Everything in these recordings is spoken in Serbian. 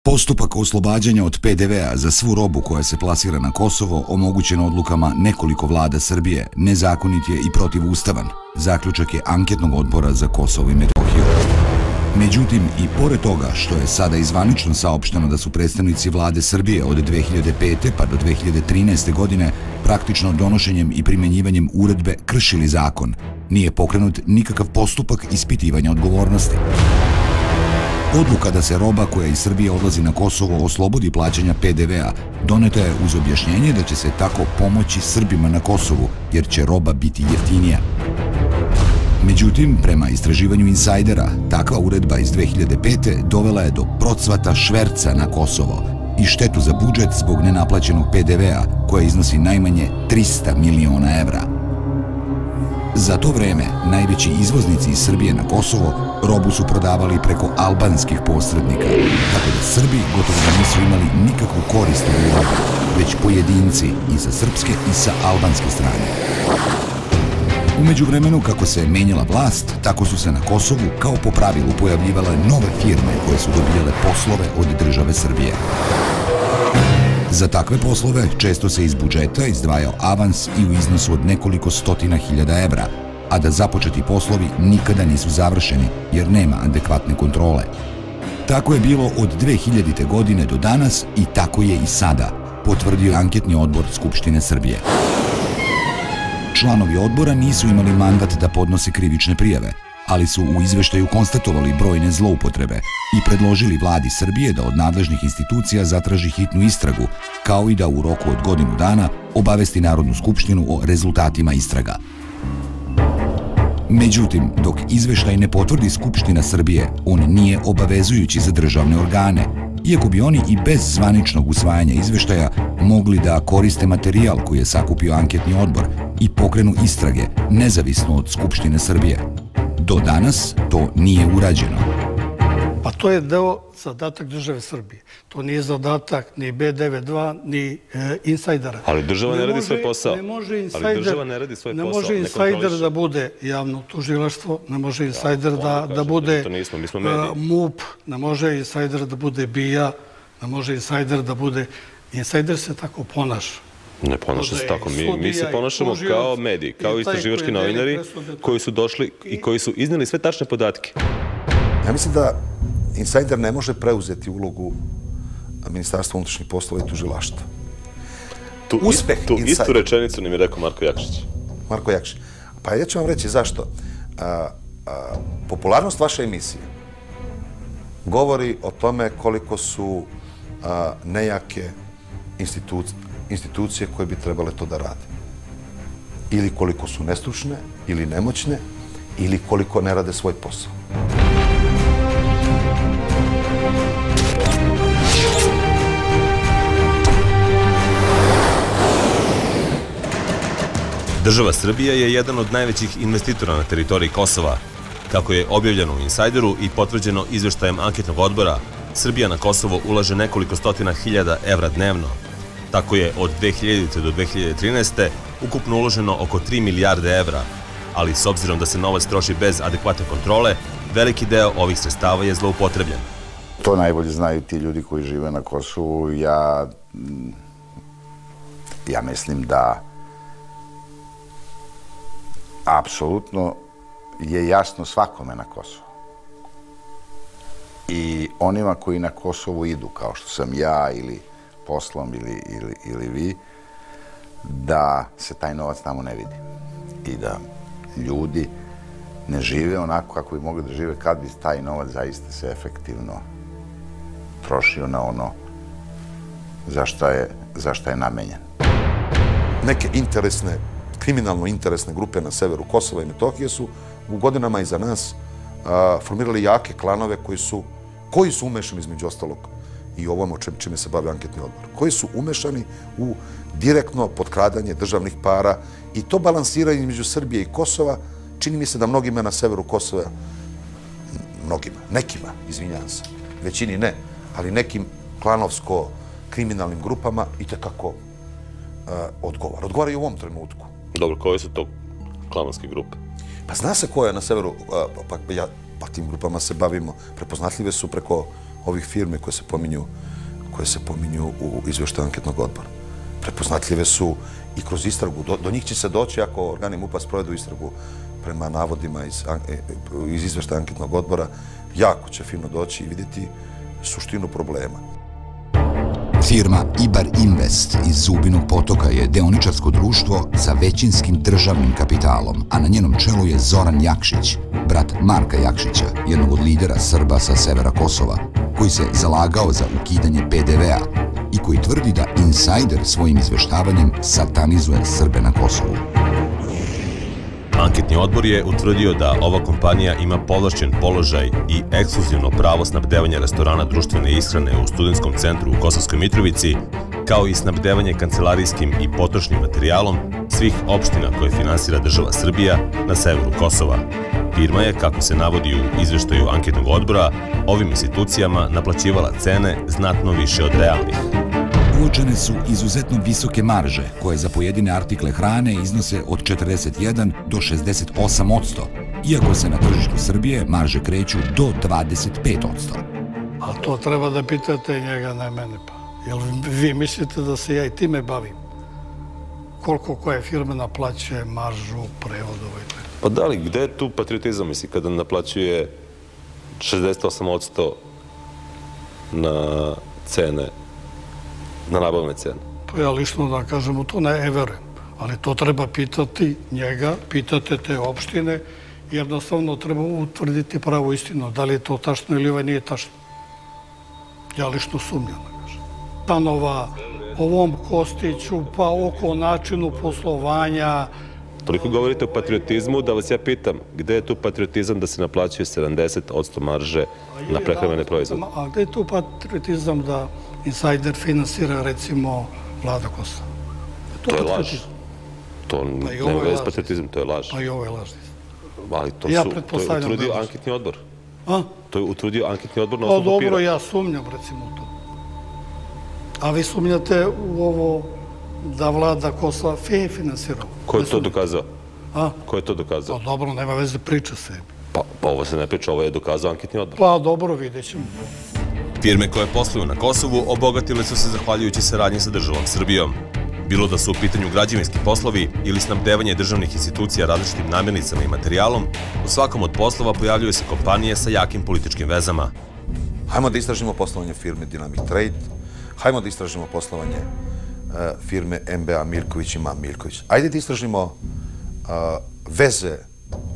Postupak oslobađanja od PDV-a za svu robu koja se plasira na Kosovo, omogućen odlukama nekoliko vlada Srbije, nezakonit je i protivustavan. Zaključak je anketnog odbora za Kosovo i Metohiju. Međutim, i pored toga što je sada izvanično saopšteno da su predstavnici vlade Srbije od 2005. pa do 2013. godine praktično donošenjem i primjenjivanjem uredbe kršili zakon, nije pokrenut nikakav postupak ispitivanja odgovornosti. Odluka da se roba koja iz Srbije odlazi na Kosovo oslobodi plaćanja PDV-a doneta je uz objašnjenje da će se tako pomoći Srbima na Kosovu, jer će roba biti jeftinija. Međutim, prema istraživanju insajdera, takva uredba iz 2005. dovela je do procvata šverca na Kosovo i štetu za budžet zbog nenaplaćenog PDV-a, koja iznosi najmanje 300 miliona evra. Za to vreme, najveći izvoznici iz Srbije na Kosovo robu su prodavali preko albanskih posrednika, tako da Srbi gotovo da nisu imali nikakvu korist od robe, već pojedinci i sa srpske i sa albanske strane. U međuvremenu, kako se menjala vlast, tako su se na Kosovu kao po pravilu pojavljivale nove firme koje su dobijale poslove od države Srbije. Za takve poslove često se iz budžeta izdvajao avans i u iznosu od nekoliko stotina hiljada evra, a da započeti poslovi nikada nisu završeni jer nema adekvatne kontrole. Tako je bilo od 2000. godine do danas i tako je i sada, potvrdio anketni odbor Skupštine Srbije. Članovi odbora nisu imali mandat da podnose krivične prijave, ali su u izveštaju konstatovali brojne zloupotrebe i predložili vladi Srbije da od nadležnih institucija zatraži hitnu istragu, kao i da u roku od godinu dana obavesti Narodnu skupštinu o rezultatima istraga. Međutim, dok izveštaj ne potvrdi Skupština Srbije, on nije obavezujući za državne organe, iako bi oni i bez zvaničnog usvajanja izveštaja mogli da koriste materijal koji je sakupio anketni odbor i pokrenu istrage, nezavisno od Skupštine Srbije. Do danas to nije urađeno. Pa to je deo zadatak države Srbije. To nije zadatak ni B92, ni insajdera. Ali država ne radi svoj posao. Ne može insajder da bude javno tužilaštvo, ne može insajder da bude MUP, ne može insajder da bude BIA, ne može insajder da bude... Insajder se tako ponaša. Ne ponaša se tako. Mi se ponašamo kao mediji, kao istraživački novinari koji su došli i koji su izneli sve tačne podatke. Ja mislim da insajder ne može preuzeti ulogu Ministarstva unutrašnjih poslova i tužilaštva. Tu istu rečenicu nam je rekao Marko Jakšić. Marko Jakšić. Pa ja ću vam reći zašto. Popularnost vaše emisije govori o tome koliko su nejake institucije koje bi trebale to da rade. Ili koliko su nestručne, ili nemoćne, ili koliko ne rade svoj posao. Država Srbija je jedan od najvećih investitora na teritoriji Kosova. Kako je objavljeno u Insajderu i potvrđeno izveštajem anketnog odbora, Srbija na Kosovo ulaže nekoliko stotina hiljada evra dnevno. Tako je od 2000. do 2013. ukupno uloženo oko 3 milijarde evra, ali s obzirom da se novac troši bez adekvatne kontrole, veliki deo ovih sredstava je zloupotrebljen. To najbolje znaju ti ljudi koji žive na Kosovu. Ja mislim da apsolutno je jasno svakome na Kosovu. I onima koji na Kosovu idu, kao što sam ja ili poslom ili vi, da se taj novac tamo ne vidi. I da ljudi ne žive onako kako bi mogli da žive kad bi taj novac zaista se efektivno trošio na ono za šta je namenjen. Neke kriminalno interesne grupe na severu Kosova i Metohije su u godinama iza nas formirali jake klanove koji su umešani između ostalog i ovom čime se bavi anketni odbor, koji su umešani u direktno potkradanje državnih para i to balansiranje između Srbije i Kosova. Čini mi se da mnogima na severu Kosova, nekima, izvinjavam se, većini ne, ali nekim klanovsko-kriminalnim grupama itekako odgovara. Odgovara i u ovom trenutku. Dobro, koje su to klanovske grupe? Pa zna se ko je na severu, pa tim grupama se bavimo. Prepoznatljive su preko ovih firme koje se pominju u izveštaju anketnog odbora. Prepoznatljive su i kroz istragu. Do njih će se doći ako organi MUP-a sprovedu istragu prema navodima iz izveštaja anketnog odbora. Jako će fino doći i vidjeti suštinu problema. Firma Ibar Invest iz Zubinog Potoka je deoničarsko društvo sa većinskim državnim kapitalom, a na njenom čelu je Zoran Jakšić, brat Marka Jakšića, jednog od lidera Srba sa severa Kosova, koji se zalagao za ukidanje PDV-a i koji tvrdi da insajder svojim izveštavanjem satanizuje Srbe na Kosovu. Anketni odbor je utvrdio da ova kompanija ima povlašćen položaj i ekskluzivno pravo snabdevanja restorana društvene ishrane u Studentskom centru u Kosovskoj Mitrovici, kao i snabdevanje kancelarijskim i potrošnim materijalom svih opština koje finansira država Srbija na severu Kosova. Firma je, kako se navodi u izveštaju anketnog odbora, ovim institucijama naplaćivala cene znatno više od realnih. Uočene su izuzetno visoke marže, koje za pojedine artikle hrane iznose od 41 do 68%, iako se na tržištu Srbije marže kreću do 25%. A to treba da pitate njega, ne mene pa. Jel vi mislite da se ja i time bavim? Koliko koje firme naplaćuje maržu, prevodove i tako? Pa da li, gde je tu patriotizam, misli, kada naplaćuje 68% na cene, na nabavne cene? Pa ja lično da kažem, u to ne verujem. Ali to treba pitati njega, pitate te opštine, jednostavno treba utvrditi pravu istinu. Da li je to tačno ili nije tačno. Ja lično sumnjam, da kažem. Stanova ovom Kostiću, pa oko načinu poslovanja. Toliko govorite o patriotizmu da vas ja pitam, gde je tu patriotizam da se naplaćuje 70% marže na prehrambene proizvode? A gde je tu patriotizam da insajder finansira, recimo, vlada Kosova? To je laž. To nema veze s patriotizmom, to je laž. Pa i ovo je laž. Ali to je utvrdio anketni odbor. To je utvrdio anketni odbor na osnovu papira. Pa dobro, ja sumnjam, recimo, u to. A vi sumnjate u ovo da vlada Kosova finansira? Ko je to dokazao? Ko je to dokazao? Pa dobro, nema veze, priča se. Pa ovo se ne priča, ovo je dokazao anketni odbor. Pa dobro, vidjet ćemo. Firme koje posluju na Kosovu obogatile su se zahvaljujući saradnji sa državom Srbijom. Bilo da su u pitanju građevinski poslovi ili snabdevanje državnih institucija različitim namirnicama i materijalom, u svakom od poslova pojavljuju se kompanije sa jakim političkim vezama. Hajmo da istražimo poslovanje firme Dynamic Trade, hajmo da istražimo poslovanje firme MBA Miljković i MAM Miljković. Ajde da istražimo veze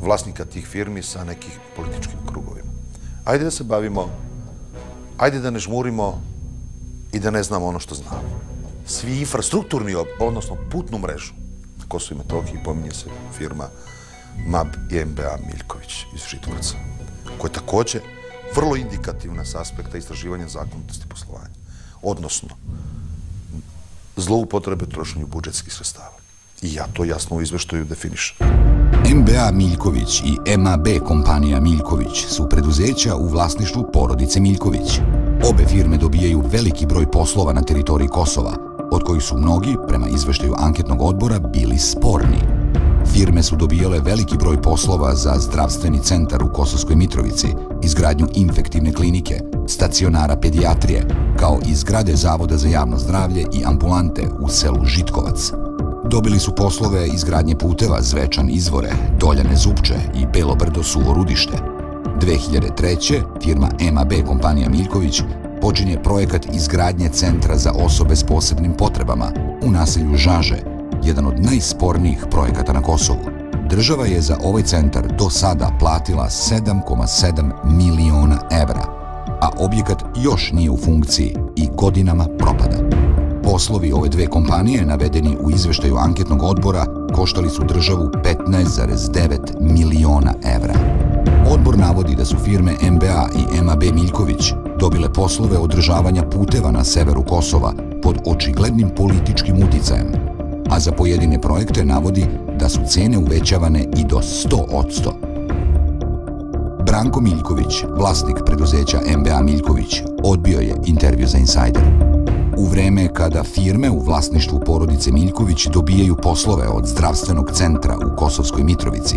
vlasnika tih firmi sa nekih političkim krugovima. Ajde da se bavimo, ajde da ne žmurimo i da ne znamo ono što znamo. Svi infrastrukturni, odnosno putnu mrežu na Kosovu i Metohiji, pominje se firma MAB i MBA Miljković iz Žitkovca, koja je takođe vrlo indikativna s aspekta istraživanja zakonitosti poslovanja, odnosno zloupotrebe trošenju budžetskih sredstava. I ja to jasno u izveštaju definišem. MBA Miljković i MAB kompanija Miljković su preduzeća u vlasništvu porodice Miljković. Obe firme dobijaju veliki broj poslova na teritoriji Kosova, od kojih su mnogi, prema izveštaju anketnog odbora, bili sporni. Firme su dobijale veliki broj poslova za zdravstveni centar u Kosovskoj Mitrovici, izgradnju infektivne klinike, stacionara pedijatrije, kao i zgrade Zavoda za javno zdravlje i ambulante u selu Žitkovac. Dobili su poslove izgradnje puteva Zvečan Izvore, Doljane Zupče i Belobrdo Suvo Rudište. 2003. firma MAB kompanija Miljković počinje projekat izgradnje centra za osobe s posebnim potrebama u naselju Žaže, jedan od najspornijih projekata na Kosovu. Država je za ovaj centar do sada platila 7,7 miliona evra, a objekat još nije u funkciji i godinama propada. Poslovi ove dve kompanije, navedeni u izveštaju anketnog odbora, koštali su državu 15,9 miliona evra. Odbor navodi da su firme MBA i MAB Miljković dobile poslove održavanja puteva na severu Kosova pod očiglednim političkim uticajem, a za pojedine projekte navodi da su cene uvećavane i do 100%. Branko Miljković, vlasnik preduzeća MBA Miljković, odbio je intervju za Insajder. U vreme kada firme u vlasništvu porodice Miljković dobijaju poslove od zdravstvenog centra u Kosovskoj Mitrovici,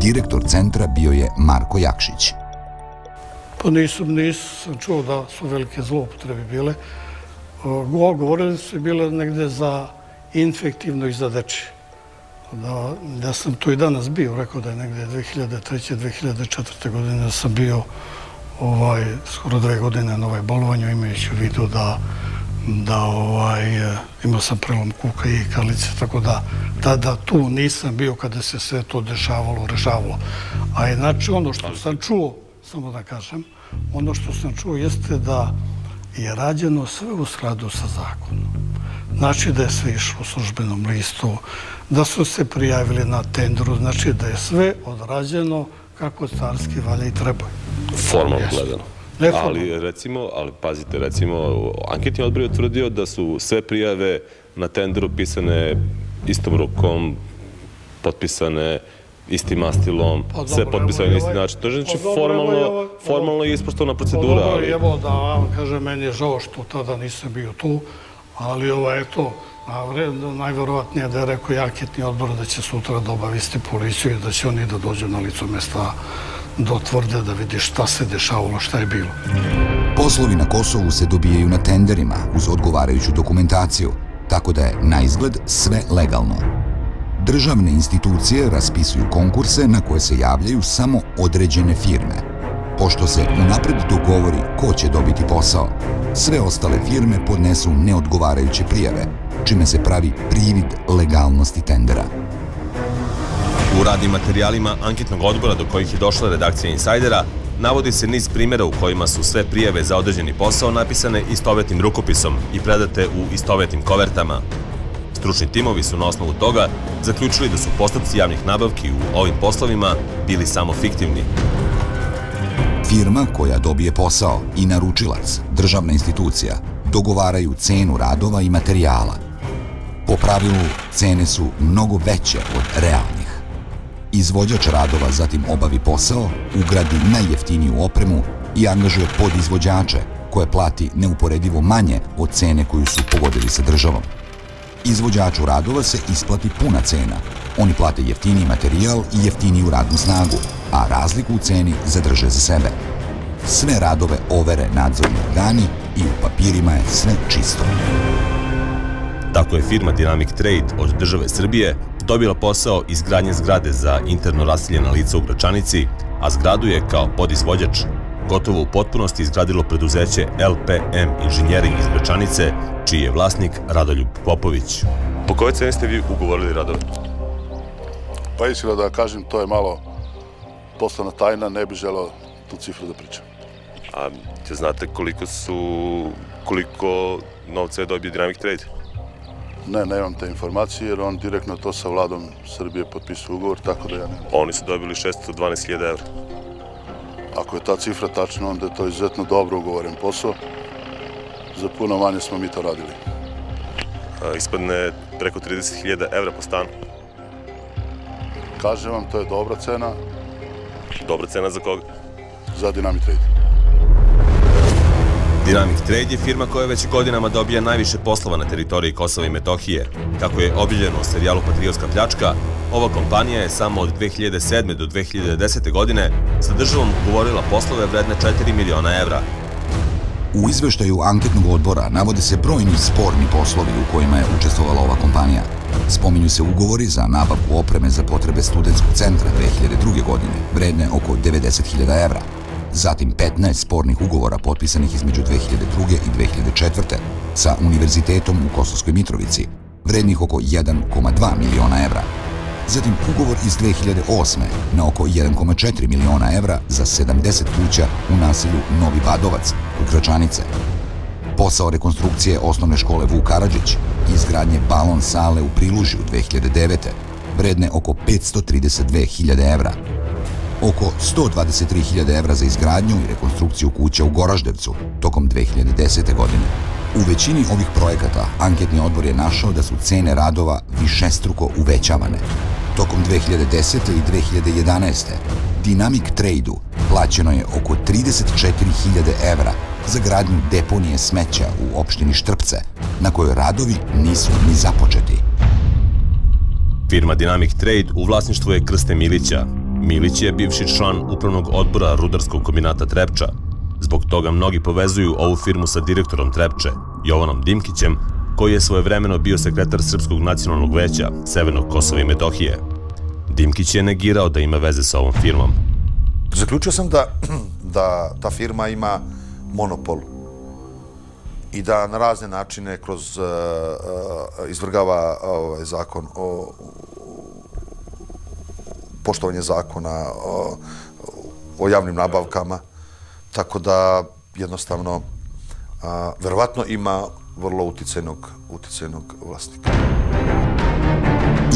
direktor centra bio je Marko Jakšić. Pa nisam čuo da su velike zloupotrebe bile. Govorili su bile negde za infektivno i za dečije. Da sam tu i danas bio, rekao da je negde 2003. 2004. godine sam bio skoro 2 godine na bolovanju, imajući u vidu da imao sam prelom kuka i kalice, tako da tada tu nisam bio kada se sve to dešavalo, rešavalo. A inače ono što sam čuo, samo da kažem, ono što sam čuo jeste da je rađeno sve u skladu sa zakonom. Znači da je sve išlo u službenom listu, da su se prijavili na tendru, znači da je sve odrađeno kako carski valja i treba. Formalno gledano. Ali pazite, recimo, anketni odbor je utvrdio da su sve prijave na tenderu pisane istom rukom, potpisane istim mastilom, sve potpisane na isti način. To je znači formalno je ispoštovana procedura. Evo da vam kažem, meni je žao što tada nisam bio tu, ali eto, najverovatnije da je rekao i anketni odbor da će sutra da obavesti policiju i da će oni da dođu na licu mesta da otvrde, da vidi šta se dešavalo, šta je bilo. Poslovi na Kosovu se dobijaju na tenderima uz odgovarajuću dokumentaciju, tako da je na izgled sve legalno. Državne institucije raspisuju konkurse na koje se javljaju samo određene firme. Pošto se unapred dogovori ko će dobiti posao, sve ostale firme podnesu neodgovarajuće prijave, čime se pravi privid legalnosti tendera. U radnim materijalima anketnog odbora do kojih je došla redakcija Insajdera navodi se niz primjera u kojima su sve prijave za određeni posao napisane istovetnim rukopisom i predate u istovetnim kovertama. Stručni timovi su na osnovu toga zaključili da su postupci javnih nabavki u ovim poslovima bili samo fiktivni. Firma koja dobije posao i naručilac, državna institucija, dogovaraju cenu radova i materijala. Po pravilu, cene su mnogo veće od realnih. Izvođač radova zatim obavi posao, ugradi najjeftiniju opremu i angažuje podizvođače koje plati neuporedivo manje od cene koju su pogodili sa državom. Izvođaču radova se isplati puna cena. Oni plate jeftiniji materijal i jeftiniju radnu snagu, a razliku u ceni zadrže za sebe. Sve radove overe nadzorni organi i u papirima je sve čisto. Tako je firma Dynamic Trade od države Srbije dobila posao izgradnje zgrade za interno raseljena lica u Gračanici, a zgradu je kao podizvođač gotovo u potpunosti izgradilo preduzeće LPM Inženjering iz Gračanice, čiji je vlasnik Radoljub Popović. Po kojoj ceni ste vi ugovorili radove? Pa iskreno da kažem, to je malo poslovna tajna, ne bih želeo tu cifru da pričam. A znate koliko novca je dobio Dynamic Trade? Ne, nemam te informacije jer on direktno to sa vladom Srbije potpisuje ugovor, tako da ja nemam. Oni su dobili 612.000 evra. Ako je ta cifra tačna, onda je to izuzetno dobro ugovoren posao. Za puno manje smo mi to radili. Ispadne preko 30.000 evra po stanu. Kažem vam, to je dobra cena. Dobra cena za koga? Za Dynamic Trade. Dynamic Trade je firma koja već godinama dobija najviše poslova na teritoriji Kosova i Metohije. Kako je objavljeno u serijalu Patriotska pljačka, ova kompanija je samo od 2007. do 2010. godine sa državom ugovorila poslove vredne 4 miliona evra. U izveštaju anketnog odbora navode se brojni sporni poslovi u kojima je učestvovala ova kompanija. Spominju se ugovori za nabavku opreme za potrebe studentskog centra 2002. godine, vredne oko 90.000 evra. Zatim 15 spornih ugovora potpisanih između 2002. i 2004. sa Univerzitetom u Kosovskoj Mitrovici, vrednih oko 1,2 miliona evra. Zatim ugovor iz 2008. na oko 1,4 miliona evra za 70 kuća u naselju Novi Badovac kod Gračanice. Posao rekonstrukcije osnovne škole Vuk Karadžić i izgradnje balon sale u Prilužju 2009. vredne oko 532.000 evra. Oko 123.000 evra za izgradnju i rekonstrukciju kuća u Goraždevcu tokom 2010. godine. U većini ovih projekata anketni odbor je našao da su cene radova višestruko uvećavane. Tokom 2010. i 2011. Dynamic Trade-u plaćeno je oko 34.000 evra za gradnju deponije smeća u opštini Štrpce, na kojoj radovi nisu ni započeti. Firma Dynamic Trade u vlasništvu je Krste Milića. Milić je bivši član upravnog odbora Rudarskog kombinata Trepča. Zbog toga mnogi povezuju ovu firmu sa direktorom Trepče, Jovanom Dimkićem, koji je svojevremeno bio sekretar Srpskog nacionalnog veća Severnog Kosova i Metohije. Dimkić je negirao da ima veze sa ovom firmom. Zaključio sam da ta firma ima monopol i da na razne načine kroz izvrgava zakon o poštovanje zakona o javnim nabavkama, tako da jednostavno verovatno ima vrlo uticajnog vlasnika.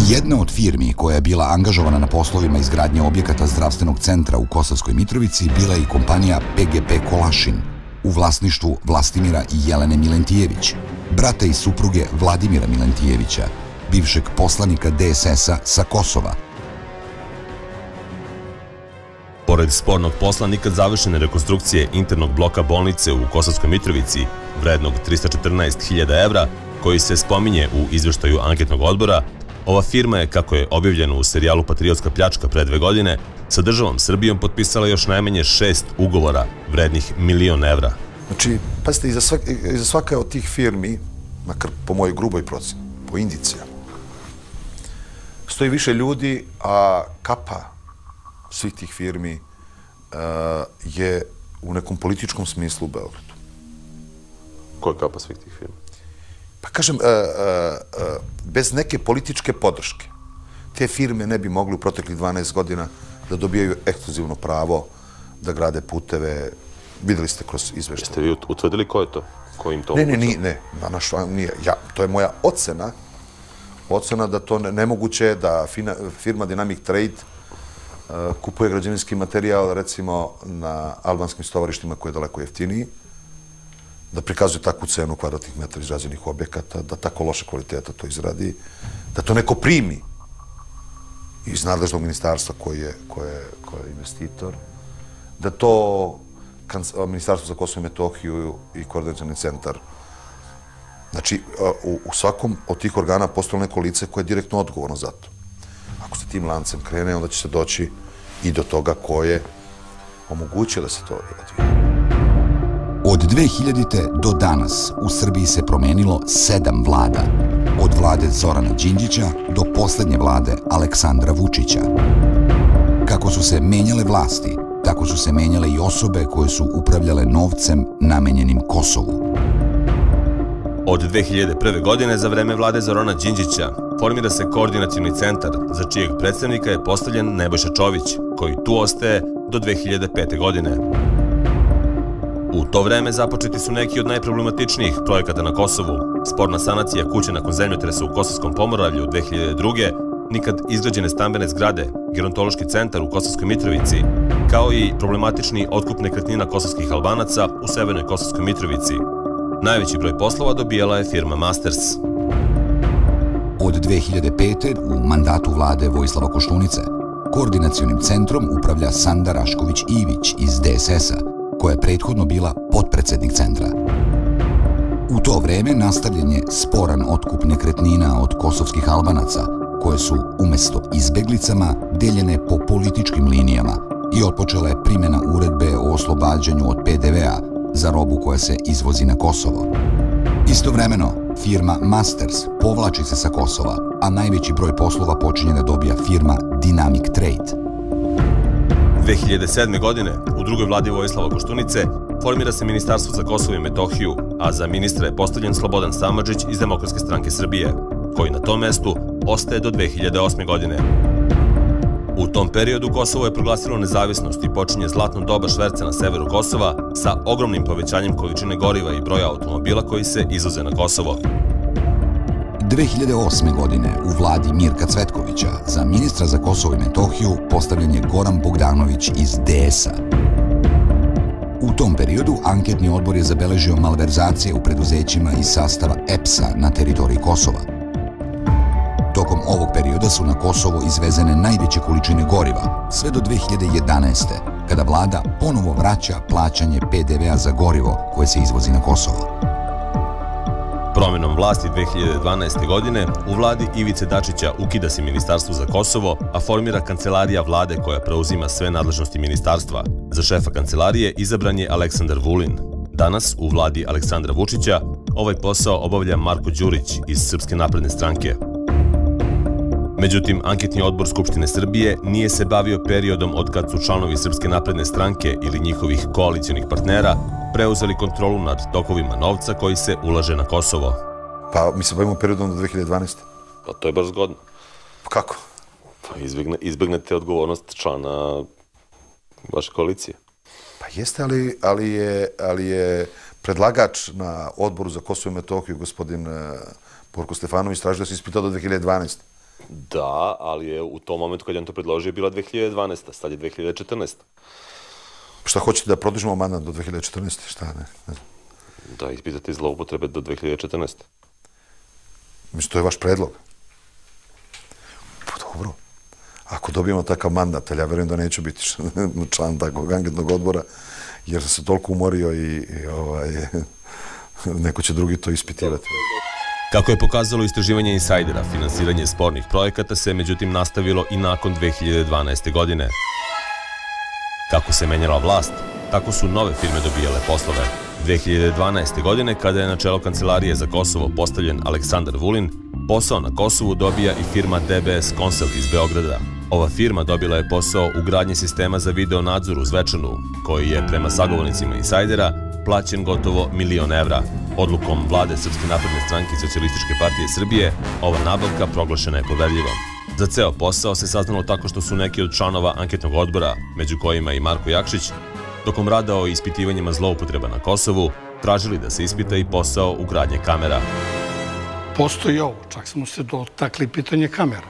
Jedna od firmi koja je bila angažovana na poslovima izgradnje objekata zdravstvenog centra u Kosovskoj Mitrovici bila je i kompanija PGP Kolašin u vlasništvu Vlastimira i Jelene Milentijević, brata i supruge Vladimira Milentijevića, bivšeg poslanika DSS-a sa Kosova. Pored spornog posla nikad završene rekonstrukcije internog bloka bolnice u Kosovskoj Mitrovici, vrednog 314.000 evra, koji se spominje u izveštaju anketnog odbora, ova firma je, kako je objavljeno u serijalu Patriotska pljačka pre 2 godine, sa državom Srbijom potpisala još najmanje 6 ugovora vrednih 1.000.000 evra. Znači, pazite, iza svaka od tih firmi, makar po mojoj gruboj proceni, po indicijama, stoji više ljudi, a kapa svih tih firmi je u nekom političkom smislu u Beogradu. Koja je kapa svih tih firmi? Pa kažem, bez neke političke podrške te firme ne bi mogli u proteklih 12 godina da dobijaju ekskluzivno pravo da grade puteve. Videli ste kroz izveštaj. Jeste vi utvrdili ko je to? Ko im to omogućava? Ne. To je moja ocena da to nemoguće je da firma Dynamic Trade kupuje građevinski materijal, recimo, na albanskim stovarištima koji je daleko jeftiniji, da prikazuje takvu cenu kvadratnih metara izrađenih objekata, da tako loše kvaliteta to izradi, da to neko primi iz nadležnog ministarstva koji je investitor, da to Ministarstvo za Kosovo i Metohiju i Koordinacioni centar. Znači, u svakom od tih organa postoje neko lice koje je direktno odgovorno za to. Ako se tim lancem krene, onda će se doći i do toga ko je omogućio da se to odvije. Od 2000. do danas u Srbiji se promenilo 7 vlada, od vlade Zorana Đinđića do poslednje vlade Aleksandra Vučića. Kako su se menjale vlasti, tako su se menjale i osobe koje su upravljale novcem namenjenim Kosovu. Od 2001. godine, za vreme vlade Zorana Đinđića, formira se Koordinacioni centar, za čijeg predstavnika je postavljen Nebojša Čović, koji tu ostaje do 2005. godine. U to vreme započeti su neki od najproblematičnijih projekata na Kosovu, sporna sanacija kuće nakon zemljotresa u Kosovskom Pomoravlju 2002. nikad izgrađene stambene zgrade, gerontološki centar u Kosovskoj Mitrovici, kao i problematični otkup nekretnina kosovskih Albanaca u Severnoj Kosovskoj Mitrovici. Najveći broj poslova dobijala je firma Masters. Od 2005. u mandatu vlade Vojislava Koštunice, Koordinacionim centrom upravlja Sanda Rašković-Ivić iz DSS-a, koja je prethodno bila potpredsednik centra. U to vreme nastavljen je sporan otkup nekretnina od kosovskih Albanaca, koje su umesto izbeglicama deljene po političkim linijama i otpočela je primjena uredbe o oslobađanju od PDV-a za robu koja se izvozi na Kosovo. Istovremeno, firma Masters povlači se sa Kosova, a najveći broj poslova počinje da dobija firma Dynamic Trade. 2007. godine, u drugoj vladi Vojislava Koštunice, formira se Ministarstvo za Kosovo i Metohiju, a za ministra je postavljen Slobodan Samardžić iz Demokratske stranke Srbije, koji na tom mestu ostaje do 2008. godine. U tom periodu Kosovo je proglasilo nezavisnost i počinje zlatno doba šverca na severu Kosova sa ogromnim povećanjem količine goriva i broja automobila koji se izvoze na Kosovo. 2008. godine u vladi Mirka Cvetkovića za ministra za Kosovo i Metohiju postavljen je Goran Bogdanović iz DS-a. U tom periodu anketni odbor je zabeležio malverzacije u preduzećima iz sastava EPS-a na teritoriji Kosova. Tokom ovog perioda su na Kosovo izvezene najveće količine goriva, sve do 2011. kada vlada ponovo vraća plaćanje PDV-a za gorivo koje se izvozi na Kosovo. Promenom vlasti 2012. godine u vladi Ivice Dačića ukida se Ministarstvo za Kosovo, a formira kancelarija vlade koja preuzima sve nadležnosti ministarstva. Za šefa kancelarije izabran je Aleksandar Vulin. Danas u vladi Aleksandra Vučića ovaj posao obavlja Marko Đurić iz Srpske napredne stranke. Međutim, anketni odbor Skupštine Srbije nije se bavio periodom od kad su članovi Srpske napredne stranke ili njihovih koalicionih partnera preuzeli kontrolu nad tokovima novca koji se ulaže na Kosovo. Pa mi se bavimo periodom do 2012. Pa to je baš zgodno. Kako? Pa izbegnete odgovornost člana vaše koalicije. Pa jeste, ali je predlagač na odboru za Kosovo i Metohiju, gospodin Borko Stefanović, tražio da se ispitao do 2012. Da, ali je u tom momentu kad je on to predložio bila 2012. Sad je 2014. Šta hoćete da produžimo mandat do 2014. Šta ne znam. Da, ispitate zloupotrebe do 2014. Mislim, to je vaš predlog. Pa dobro. Ako dobijemo takav mandat, ali ja verujem da neću biti član takvog anketnog odbora, jer sam se toliko umorio i neko će drugi to ispitivati. Kako je pokazalo istraživanje insajdera, finansiranje spornih projekata se međutim nastavilo i nakon 2012. godine. Kako se menjala vlast, tako su nove firme dobijale poslove. 2012. godine, kada je na čelo Kancelarije za Kosovo postavljen Aleksandar Vulin, posao na Kosovu dobija i firma DBS Consult iz Beograda. Ova firma dobila je posao u gradnji sistema za video nadzor u Zvečanu, koji je, prema sagovornicima insajdera, plaćen gotovo 1.000.000 evra. Odlukom vlade Srpske napredne stranke i Socijalističke partije Srbije, ova nabavka proglašena je poverljivom. Za ceo posao se saznalo tako što su neki od članova anketnog odbora, među kojima i Marko Jakšić, tokom rada o ispitivanjima zloupotreba na Kosovu, tražili da se ispita i posao ugradnje kamera. Postoji ovo, čak smo se dotakli pitanje kamera,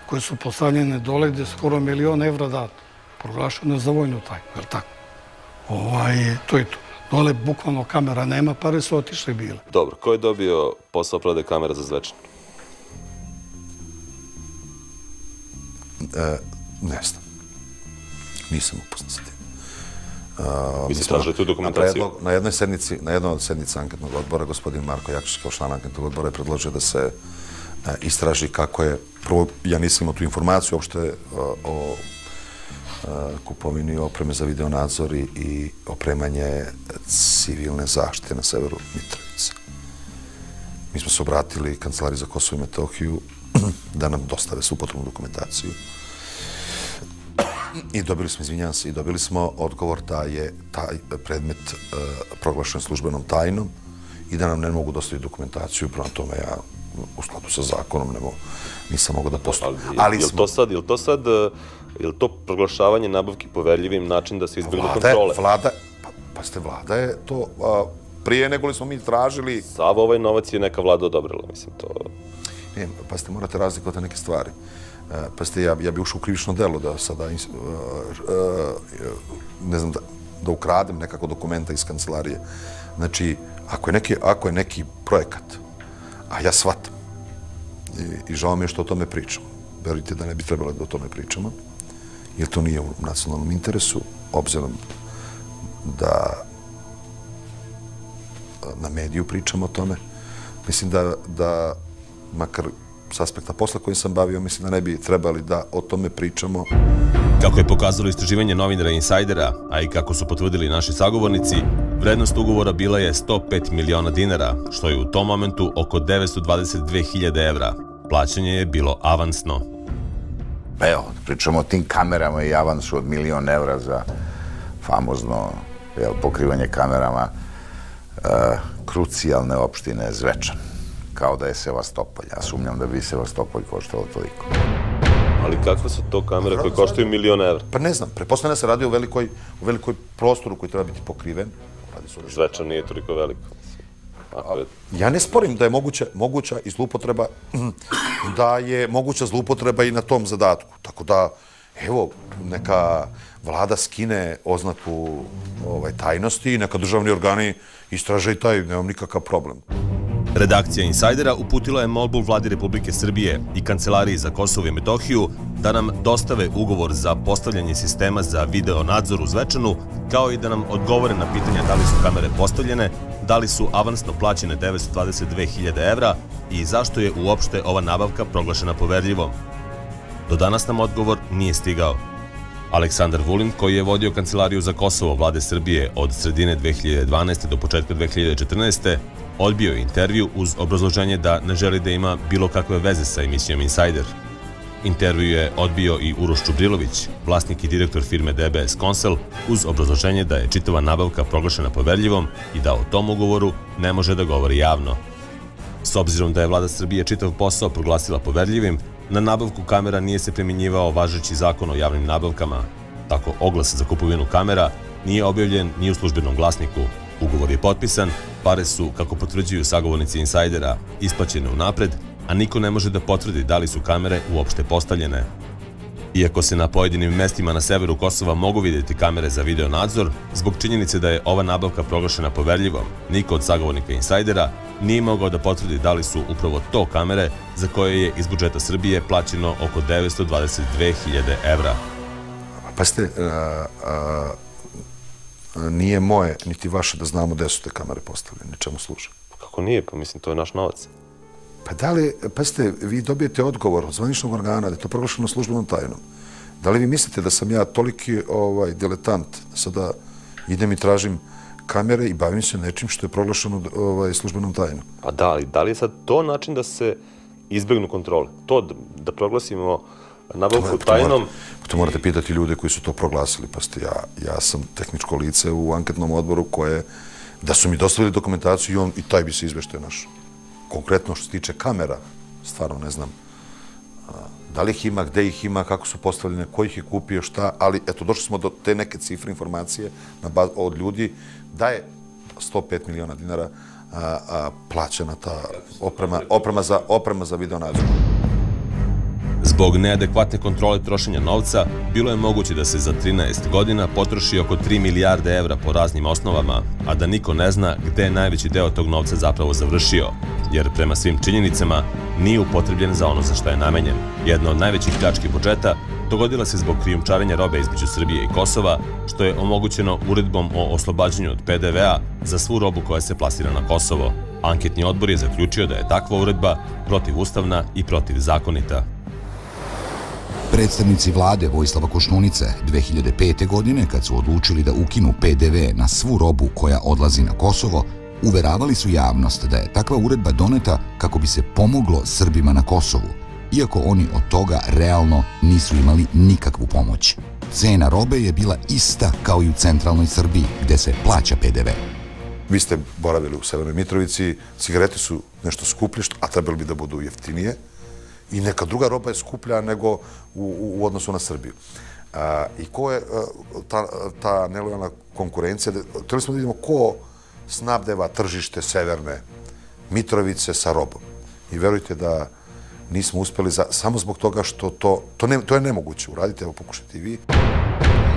koje su postavljene dole gde je skoro 1.000.000 evra dato, proglašeno za vojnu tajnu, je li tako? To je to. Dole bukvalno kamera nema, pare su otišle bile. Dobro, ko je dobio posao prodaje kamera za Zvečan? Ne znam. Nisam upoznan sa tim. Vi ste tražili tu dokumentaciju? Na jednoj od sednica anketnog odbora, gospodin Marko Jakšić kao član anketnog odbora je predložio da se istraži kako je, prvo, ja nisam imao tu informaciju uopšte o kupovini opreme za videonadzor i opremanje civilne zaštite na severu Mitrovice. Mi smo se obratili Kancelariji za Kosovo i Metohiju da nam dostave svu potrebnu dokumentaciju. I dobili smo, izvinjam se, odgovor da je taj predmet proglašen službenom tajnom i da nam ne mogu dostaviti dokumentaciju. Prema tome, ja u skladu sa zakonom nisam mogao da postupim. Je li to proglašavanje nabavki poverljivim način da se izbjegnu kontrole? Vlada je to prije nego li smo mi tražili... Sav ovaj novac je neka vlada odobrila, mislim, to... Ne, pazite, morate razlikovati neke stvari. Pazite, ja bi ušao u krivično delo da sada, ne znam, da ukradem nekako dokumenta iz kancelarije. Znači, ako je neki projekat, a ja shvatam, i žao mi je što o tome pričamo, verujte da ne bi trebalo da o tome pričamo, jer to nije u nacionalnom interesu, obzirom da na mediju pričamo o tome. Mislim da, makar s aspekta posla kojim sam bavio, mislim da ne bi trebali da o tome pričamo. Kako je pokazalo istraživanje novinara insajdera, a i kako su potvrdili naši sagovornici, vrednost ugovora bila je 105 miliona dinara, što je u tom momentu oko 922.000 evra. Plaćanje je bilo avansno. Evo, pričamo o tim kamerama i avansu od 1.000.000 evra za famozno pokrivanje kamerama krucijalne opštine Zvečan. Kao da je Sevastopolj. Ja sumnjam da bi Sevastopolj koštalo toliko. Ali kakve su to kamere koje koštaju 1.000.000 evra? Pa ne znam, pretpostavljam da se radi o velikoj prostoru koji treba biti pokriven. Zvečan nije toliko veliko. Ja ne sporim da je moguća i zloupotreba, da je moguća zloupotreba i na tom zadatku. Tako da, evo, neka vlada skine oznaku tajnosti i neka državni organi istraže i taj, nemam nikakav problem. Redakcija Insajdera uputila je molbu Vladi Republike Srbije i Kancelariji za Kosovo i Metohiju da nam dostave ugovor za postavljanje sistema za video nadzor u Zvečanu, kao i da nam odgovore na pitanja da li su kamere postavljene, da li su avansno plaćene 922.000 evra i zašto je uopšte ova nabavka proglašena poverljivom. Do danas nam odgovor nije stigao. Aleksandar Vulin, koji je vodio Kancelariju za Kosovo Vlade Srbije od sredine 2012. do početka 2014. odbio je intervju uz obrazloženje da ne želi da ima bilo kakve veze sa emisijom Insajder. Intervju je odbio i Uroš Čubrilović, vlasnik i direktor firme DBS Konsel, uz obrazloženje da je čitava nabavka proglašena poverljivom i da o tom ugovoru ne može da govori javno. S obzirom da je Vlada Srbije čitav posao proglasila poverljivim, na nabavku kamera nije se primjenjivao važeći zakon o javnim nabavkama. Tako oglas za kupovinu kamera nije objavljen ni u službenom glasniku. Ugovor je potpisan, pare su, kako potvrđuju sagovornici Insajdera, isplaćene unapred, a niko ne može da potvrdi da li su kamere uopšte postavljene. Iako se na pojedinim mestima na severu Kosova mogu vidjeti kamere za video nadzor, zbog činjenice da je ova nabavka proglašena poverljivom, niko od sagovornika Insajdera nije mogao da potvrdi da li su upravo to kamere za koje je iz budžeta Srbije plaćeno oko 922.000 evra. Pazite, nije moje, niti vaše da znamo gde su te kamere postavljene, čemu služe. Kako nije? Pa mislim, to je naš novac. Pa da li, pazite, vi dobijete odgovor od zvaničnog organa da je to proglašeno službenom tajnom. Da li vi mislite da sam ja toliki diletant, sada idem i tražim kamere i bavim se nečim što je proglašeno službenom tajnom? Pa da li je sad to način da se izbegnu kontrole? To da proglasimo nabavku tajnom? To morate pitati ljude koji su to proglasili. Pazite, ja sam tehničko lice u anketnom odboru koje, da su mi dostavili dokumentaciju i taj bi se izveštaj našao. Konkretno što se tiče kamera, stvarno ne znam da li ih ima, gde ih ima, kako su postavljene, ko ih je kupio, šta, ali eto, došli smo do te neke cifre, informacije od ljudi da je 105 miliona dinara plaćena ta oprema za video nadzor. Zbog neadekvatne kontrole trošenja novca, bilo je moguće da se za 13 godina potroši oko 3 milijarde evra po raznim osnovama, a da niko ne zna gde je najveći deo tog novca zapravo završio, jer prema svim činjenicama nije upotrebljen za ono za što je namenjen. Jedna od najvećih pljački budžeta dogodila se zbog krijumčarenja robe između Srbije i Kosova, što je omogućeno uredbom o oslobađanju od PDV-a za svu robu koja se plasira na Kosovo. Anketni odbor je zaključio da je takva uredba protivustavna i protivzakonita. Predstavnici vlade Vojislava Koštunice 2005. godine, kad su odlučili da ukinu PDV na svu robu koja odlazi na Kosovo, uveravali su javnost da je takva uredba doneta kako bi se pomoglo Srbima na Kosovu, iako oni od toga realno nisu imali nikakvu pomoć. Cena robe je bila ista kao i u centralnoj Srbiji, gde se plaća PDV. Vi ste boravili u Severnoj Mitrovici, cigarete su nešto skuplje, a trebali bi da budu jeftinije, i neka druga roba je skuplja nego u odnosu na Srbiju. I ko je ta nelojalna konkurencija? Htjeli smo da vidimo ko snabdeva tržište Severne Mitrovice sa robom. I verujte da nismo uspeli samo zbog toga što to je nemoguće uraditi, evo pokušajte i vi.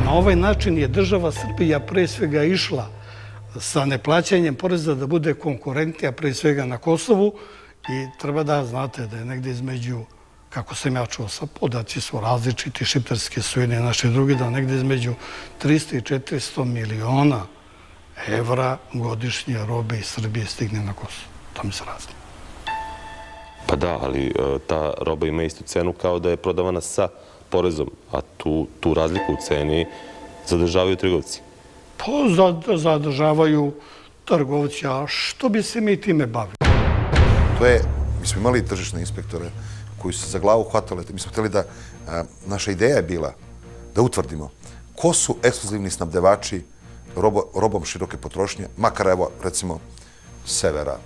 Na ovaj način je država Srbija pre svega išla sa neplaćanjem poreza da bude konkurentnija pre svega na Kosovu. I treba da znate da je negdje između, kako sam ja čuo, podaci su različiti, šiptarske su jedne naše druge, da negdje između 300 i 400 miliona evra godišnje robe iz Srbije stigne na Kosovo. To mi se razli. Pa da, ali ta roba ima istu cenu kao da je prodavana sa porezom, a tu razliku u ceni zadržavaju trgovci. Pa zadržavaju trgovci, a što bi se mi time bavili? Mi smo imali tržišne inspektore koji su se za glavu hvatali. Mi smo htjeli da, naša ideja je bila da utvrdimo ko su ekskluzivni snabdevači robom široke potrošnje, makar evo, recimo, severa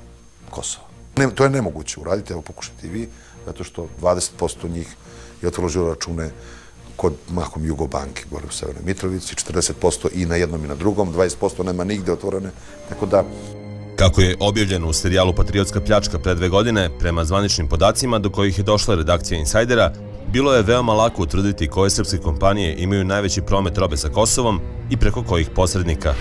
Kosova. To je nemoguće uraditi, evo pokušajte i vi, zato što 20% njih je otvorilo račune kod mahom Jugobanke, gore u Severnoj Mitrovici, 40% i na jednom i na drugom, 20% nema nigde otvorene, tako da... Kako je objavljeno u serijalu Patriotska pljačka pre 2 godine, prema zvaničnim podacima do kojih je došla redakcija Insajdera, bilo je veoma lako utvrditi koje srpske kompanije imaju najveći promet robe sa Kosovom i preko kojih posrednika.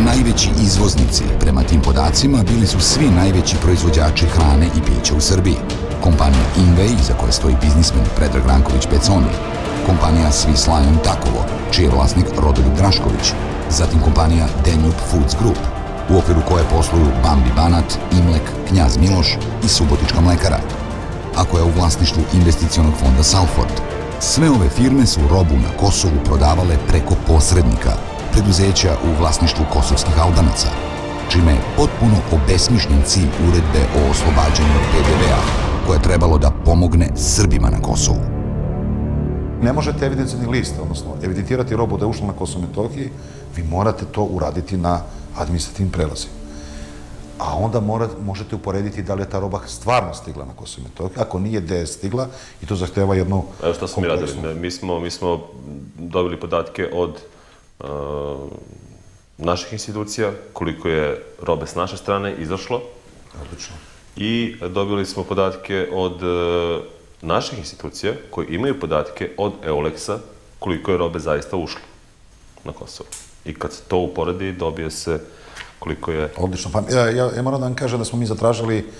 Najveći izvoznici prema tim podacima bili su svi najveći proizvođači hrane i pića u Srbiji. Kompanija Invej, za koje stoji biznismen Predrag Ranković Peconi, kompanija Swiss Lion Takovo, čiji je vlasnik Rodoljub Drašković, zatim kompanija Danube Foods Group, u okviru koje posluju Bambi Banat, Imlek, Knjaz Miloš i Subotička mlekara, a koja je u vlasništvu investicionog fonda Salford. Sve ove firme su robu na Kosovu prodavale preko posrednika, preduzeća u vlasništvu kosovskih Albanaca, čime je potpuno obesmišljen cilj uredbe o oslobađanju od PDV-a, koje je trebalo da pomogne Srbima na Kosovu. Ne možete evidencijni list, odnosno evidentirati robu da je ušla na Kosovo i Metohiji, vi morate to uraditi na administrativnim prelazima. A onda možete uporediti da li je ta roba stvarno stigla na Kosovo i Metohiju. Ako nije, gde je stigla, i to zahteva jednu... Evo šta smo mi radili. Mi smo dobili podatke od naših institucija, koliko je robe s naše strane izašlo. Odlično. I dobili smo podatke od naših institucija, koji imaju podatke od Eulexa, koliko je robe zaista ušlo na Kosovo. I kad se to uporedi, dobije se koliko je... Odlično. Pa ja moram da vam kažem da smo mi zatražili,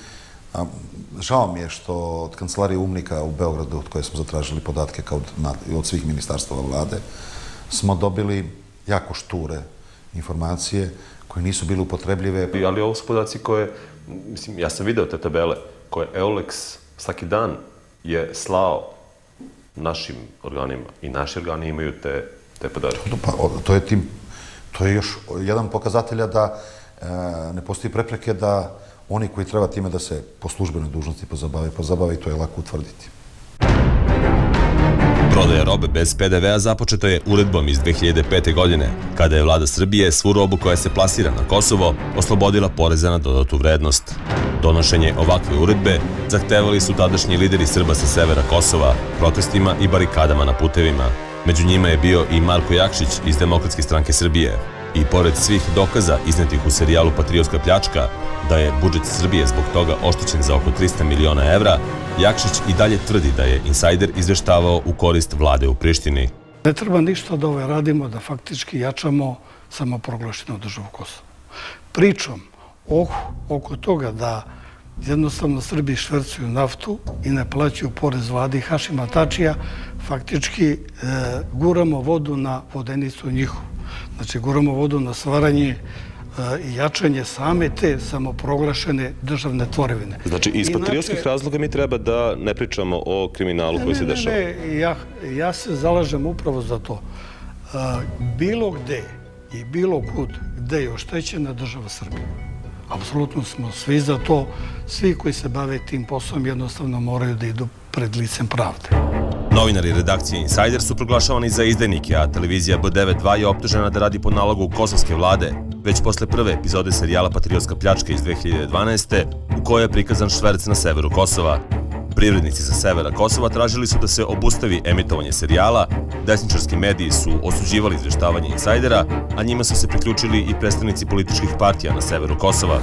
žao mi je što od kancelarije UMNIK-a u Beogradu, od koje smo zatražili podatke kao od svih ministarstava vlade, smo dobili jako šture informacije koje nisu bile upotrebljive. Ali ovo su podaci koje, mislim, ja sam video te tabele, koje Eulex svaki dan je slao našim organima i naši organi imaju te podatke. To je još jedan pokazatelja da ne postoji prepreke da oni koji treba time da se po službenoj dužnosti pozabave i to je lako utvrditi. Prodaja robe bez PDV-a započeta je uredbom iz 2005. godine, kada je vlada Srbije svu robu koja se plasira na Kosovo oslobodila poreza na dodatu vrednost. Donošenje ovakve uredbe zahtevali su tadašnji lideri Srba sa severa Kosova, protestima i barikadama na putevima. Među njima je bio i Marko Jakšić iz Demokratske stranke Srbije. I pored svih dokaza iznetih u serijalu Patriotska pljačka, da je budžet Srbije zbog toga oštećen za oko 300 miliona evra, Jakšić i dalje tvrdi da je insajder izveštavao u korist vlade u Prištini. Ne treba ništa da ove radimo, da faktički jačamo samoproglašenu državu Kosovo. Pričom oko toga da jednostavno Srbi švercuju naftu i ne plaćaju porez vladi Hašima Tačija, faktički guramo vodu na vodenicu njihovu. Znači, guramo vodu na stvaranje i jačanje same te samoproglašene državne tvorevine. Znači, iz patriotskih razloga mi treba da ne pričamo o kriminalu koji se dešava? Ne, ja se zalažem upravo za to. Bilo gde i bilo kud gde je oštećena država Srbija. Apsolutno smo svi za to. Svi koji se bave tim poslom jednostavno moraju da idu pred licem pravde. Novinari redakcije Insajder su proglašavani za izdajnike, a televizija B92 je optužena da radi po nalogu kosovske vlade, već posle prve epizode serijala Patriotska pljačka iz 2012. u kojoj je prikazan šverc na severu Kosova. Privrednici sa severa Kosova tražili su da se obustavi emitovanje serijala, desničarski mediji su osuđivali izveštavanje Insajdera, a njima su se priključili i predstavnici političkih partija na severu Kosova.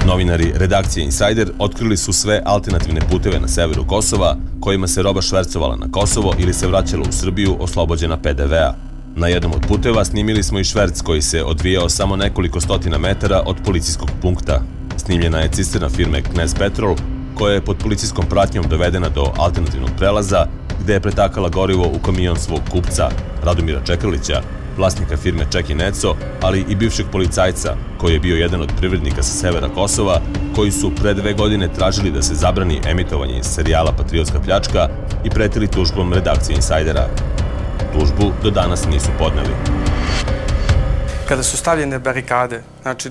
Novinari redakcije Insajder otkrili su sve alternativne puteve na severu Kosova, kojima se roba švercovala na Kosovo ili se vraćala u Srbiju oslobođena PDV-a. Na jednom od puteva snimili smo i šverc koji se odvijao samo nekoliko stotina metara od policijskog punkta. Snimljena je cisterna firme Knez Petrol, koja je pod policijskom pratnjom dovedena do alternativnog prelaza, gde je pretakala gorivo u kamion svog kupca, Radomira Čekrlića, vlasnika firme Ček i Neco, ali i bivšeg policajca, koji je bio jedan od privrednika sa severa Kosova, koji su pre 2 godine tražili da se zabrani emitovanje iz serijala Patriotska pljačka i pretili tužbom redakcije Insajdera. Tužbu do danas nisu podneli. Kada su stavljene barikade, znači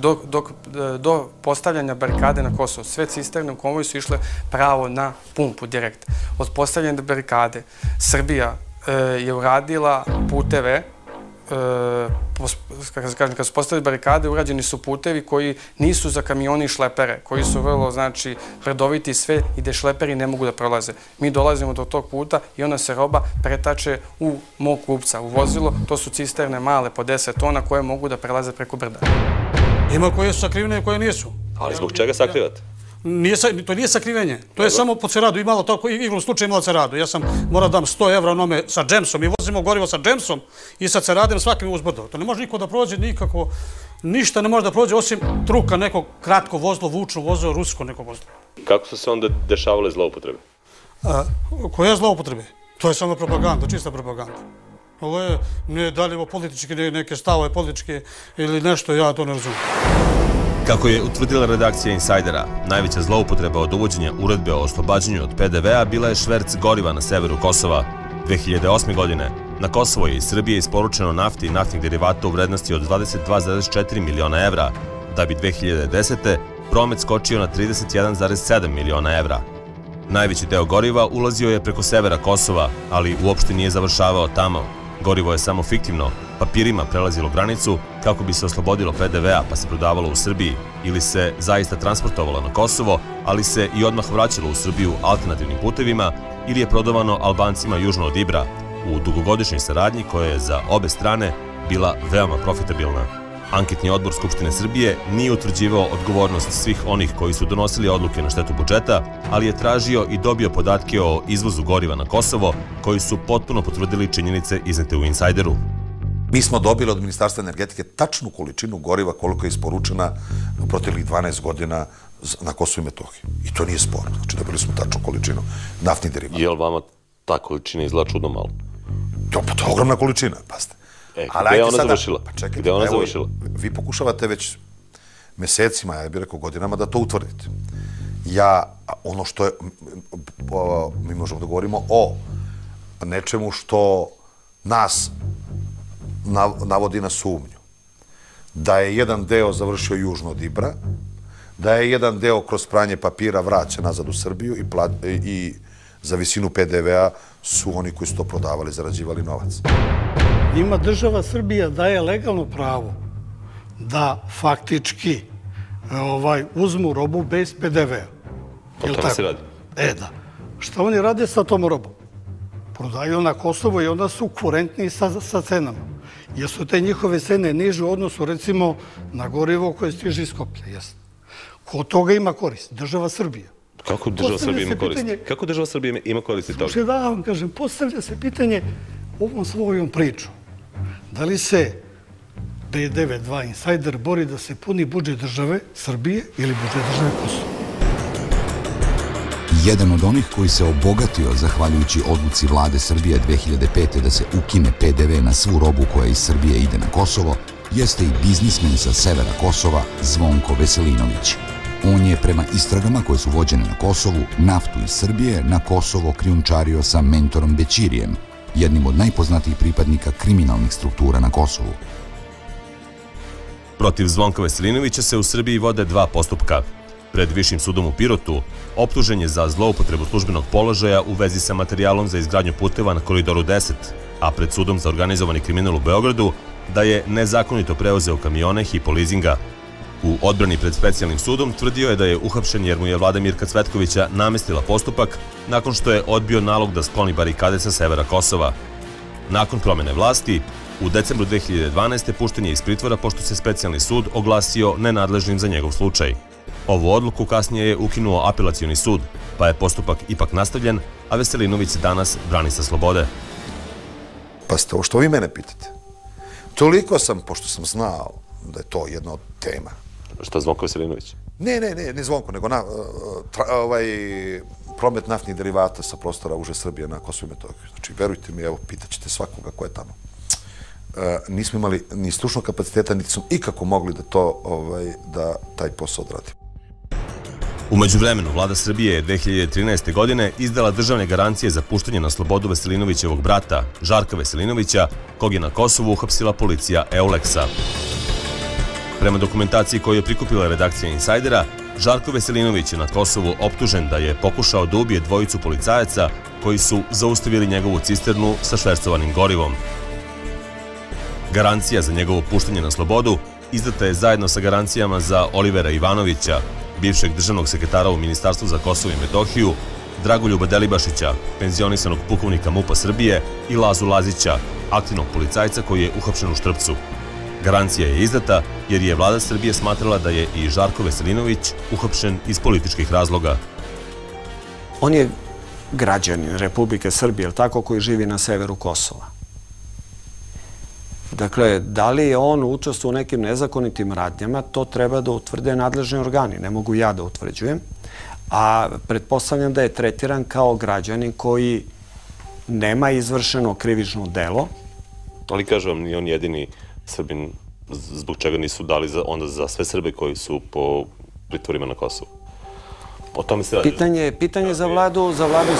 do postavljanja barikade na Kosovo, sve cisterne u konvoju su išle pravo na pumpu direkt. Od postavljene barikade Srbija je uradila puteve, kad su postavili barikade, urađeni su putevi koji nisu za kamioni i šlepere, koji su vrlo, znači, predoviti sve i gde šleperi ne mogu da prolaze. Mi dolazimo do tog puta i onda se roba pretače u mog kupca, u vozilo. To su cisterne male po 10 tona koje mogu da prelaze preko brda. Ima koje su sakrivene i koje nisu. Ali zbog čega sakrivate? To nije sakrivenje. To je samo po Ceradu. Imalo tako, igrom slučaju imalo Ceradu. Ja sam morao dam 100 evra onome sa džemsom. Mi vozimo gorivo sa džemsom i sa Ceradem svakim uzbrdo. To ne može niko da prođe nikako, ništa ne može da prođe osim truka nekog kratko vozilo, vučno vozilo, rusko neko vozilo. Kako su se onda dešavale zloupotrebe? Koje zloupotrebe? To je samo propaganda, čista propaganda. Ovo je, ne dalje politički, neke stavove političke ili nešto, ja to ne razumijem. Kako je utvrdila redakcija Insajdera, najveća zloupotreba od uvođenja uredbe o oslobađanju od PDV-a bila je šverc goriva na severu Kosova. 2008. godine na Kosovo je iz Srbije isporučeno nafte i naftnih derivata u vrednosti od 22,4 miliona evra, da bi 2010. promet skočio na 31,7 miliona evra. Najveći deo goriva ulazio je preko severa Kosova, ali uopšte nije završavao tamo. Gorivo je samo fiktivno, papirima prelazilo granicu kako bi se oslobodilo PDV-a pa se prodavalo u Srbiji ili se zaista transportovalo na Kosovo, ali se i odmah vraćalo u Srbiju alternativnim putevima ili je prodavano Albancima južno od Ibra u dugogodišnjoj saradnji koja je za obe strane bila veoma profitabilna. Anketni odbor Skupštine Srbije nije utvrđivao odgovornost svih onih koji su donosili odluke na štetu budžeta, ali je tražio i dobio podatke o izvozu goriva na Kosovo, koji su potpuno potvrdili činjenice iznete u Insajderu. Mi smo dobili od Ministarstva energetike tačnu količinu goriva koliko je isporučena u proteklih 12 godina na Kosovo i Metohiju. I to nije sporno. Znači, dobili smo tačnu količinu naftnih derivata. Je li vama ta količina izgleda čudno malo? To je ogromna količina, pazite. Gde je ona završila? Gde je ona završila? Vi pokušavate već mesecima, ja bih rekao godinama, da to utvrdite. Ja, ono što je, mi možemo da govorimo o nečemu što nas navodi na sumnju. Da je jedan deo završio južno od Ibra, da je jedan deo kroz pranje papira vraćen nazad u Srbiju i za visinu PDV-a su oni koji su to prodavali, zarađivali novac. Njima država Srbija daje legalno pravo da faktički uzmu robu bez PDV-a. O tome se radi? Da. Šta oni rade sa tom robom? Prodaju na Kosovo i onda su kurentni sa cenama. Jer su te njihove cene niže u odnosu, recimo, na gorivo koje stiže iz Skoplja. Ko od toga ima korist? Država Srbija. Kako država Srbija ima korist? Kako država Srbija ima korist od toga? Slušaj, da vam kažem, postavlja se pitanje ovom svojom priču. Da li se B92 Insajder bori da se puni budžet države Srbije ili budžet države Kosova? Jedan od onih koji se obogatio zahvaljujući odluci vlade Srbije 2005. da se ukine PDV na svu robu koja iz Srbije ide na Kosovo, jeste i biznismen sa severa Kosova Zvonko Veselinović. On je prema istragama koje su vođene na Kosovu naftu iz Srbije na Kosovo krijumčario sa mentorom Bećirijem, jednim od najpoznatijih pripadnika kriminalnih struktura na Kosovu. Protiv Zvonka Veselinovića se u Srbiji vode dva postupka. Pred Višim sudom u Pirotu optužen je za zloupotrebu službenog položaja u vezi sa materijalom za izgradnju puteva na Koridoru 10, a pred sudom za organizovani kriminal u Beogradu da je nezakonito preuzeo kamione Hypo Leasinga. U odbrani pred specijalnim sudom tvrdio je da je uhapšen jer mu je vlada Mirka Cvetkovića namestila postupak nakon što je odbio nalog da skloni barikade sa severa Kosova. Nakon promene vlasti, u decembru 2012. pušten je iz pritvora pošto se specijalni sud oglasio nenadležnim za njegov slučaj. Ovu odluku kasnije je ukinuo apelacioni sud, pa je postupak ipak nastavljen, a Veselinović se danas brani sa slobode. Pazite, ovo što vi mene pitate. Toliko sam, pošto sam znao da je to jedna od tema. Šta Zvonko Veselinović? Ne Zvonko, nego promet naftnih derivata sa prostora uže Srbije na Kosovo i Metohiju. Znači, verujte mi, evo, pitaćete svakoga ko je tamo. Nismo imali ni stručnog kapaciteta, niti smo ikako mogli da taj posao odradimo. U međuvremenu, vlada Srbije je 2013. godine izdala državne garancije za puštanje na slobodu Veselinovićevog brata, Žarka Veselinovića, kog je na Kosovu uhapsila policija EULEX-a. Prema dokumentaciji koju je prikupila redakcija Insajdera, Žarko Veselinović je na Kosovu optužen da je pokušao da ubije dvojicu policajaca koji su zaustavili njegovu cisternu sa švercovanim gorivom. Garancija za njegovo puštanje na slobodu izdata je zajedno sa garancijama za Olivera Ivanovića, bivšeg državnog sekretara u Ministarstvu za Kosovo i Metohiju, Dragoljuba Delibašića, penzionisanog pukovnika MUP-a Srbije i Lazu Lazića, aktivnog policajca koji je uhapšen u Štrpcu. Garancija je izdata jer je vlada Srbije smatrala da je i Žarko Veselinović uhapšen iz političkih razloga. On je građanin Republike Srbije, tako, koji živi na severu Kosova. Dakle, da li je on učestvovao u nekim nezakonitim radnjama, to treba da utvrde nadležni organi, ne mogu ja da utvrđujem. A pretpostavljam da je tretiran kao građanin koji nema izvršeno krivično delo. Ali kažem vam, ni on jedini Srbin, zbog čega nisu dali onda za sve Srbe koji su po pritvorima na Kosovu. O tome se radi. Pitanje za vladu Srbije.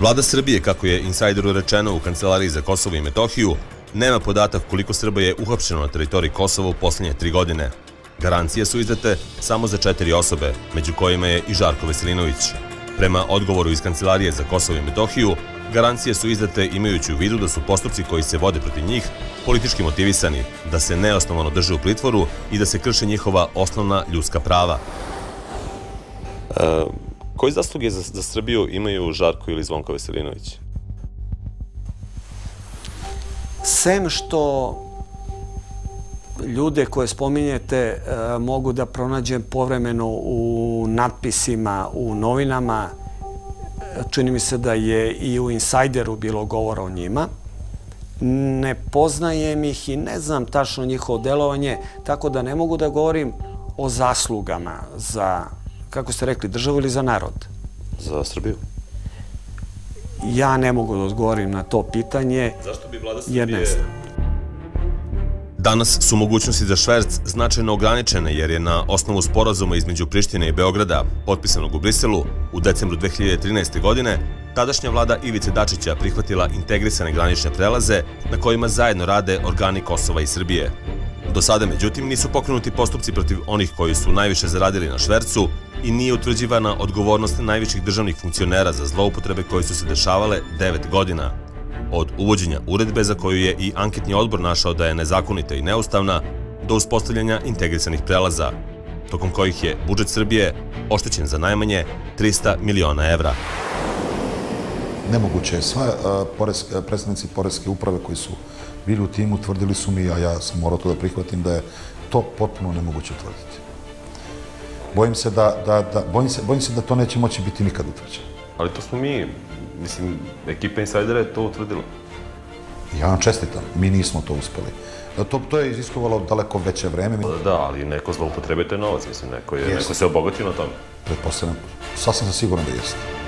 Vlada Srbije, kako je insajderu rečeno u Kancelariji za Kosovo i Metohiju, nema podatak koliko Srba je uhapšeno na teritoriji Kosova u posljednje 3 godine. Garancije su izdate samo za 4 osobe, među kojima je i Žarko Veselinović. Prema odgovoru iz Kancelarije za Kosovo i Metohiju, garancije su izdate imajući u vidu da su postupci koji se vode protiv njih politički motivisani, da se neosnovano drže u pritvoru i da se krše njihova osnovna ljudska prava. Koji zasluge za Srbiju imaju Žarko ili Zvonko Veselinović? Sem što ljude koje spominjete mogu da pronađem povremeno u natpisima, u novinama, čini mi se da je i u Insajderu bilo govora o njima. Ne poznajem ih i ne znam tačno njihovo delovanje, tako da ne mogu da govorim o zaslugama za, kako ste rekli, državu ili za narod? Za Srbiju? Ja ne mogu da odgovorim na to pitanje, jer ne znam. Danas su mogućnosti za šverc značajno ograničene jer je na osnovu sporazuma između Prištine i Beograda, potpisanog u Briselu, u decembru 2013. godine, tadašnja vlada Ivice Dačića prihvatila integrisane granične prelaze na kojima zajedno rade organi Kosova i Srbije. Do sada, međutim, nisu pokrenuti postupci protiv onih koji su najviše zaradili na švercu i nije utvrđivana odgovornost najviših državnih funkcionera za zloupotrebe koje su se dešavale 9 godina. Od uvođenja uredbe za koju je i anketni odbor našao da je nezakonita i neustavna, do uspostavljanja integrisanih prelaza, tokom kojih je budžet Srbije oštećen za najmanje 300 miliona evra. Nemoguće je. Predstavnici Poreske uprave koji su bili u timu tvrdili su mi, a ja sam morao to da prihvatim, da je to potpuno nemoguće utvrditi. Bojim se da to neće moći biti nikad utvrđeno. Ali to smo mi, mislim, ekipa Insajdera je to utvrdila. Ja vam čestitam, mi nismo to uspeli. To je iziskovalo daleko veće vreme. Da, ali neko zloupotrebuje taj novac, mislim, neko se obogatio na tome. Pretpostavljam, sasvim sam siguran da jeste.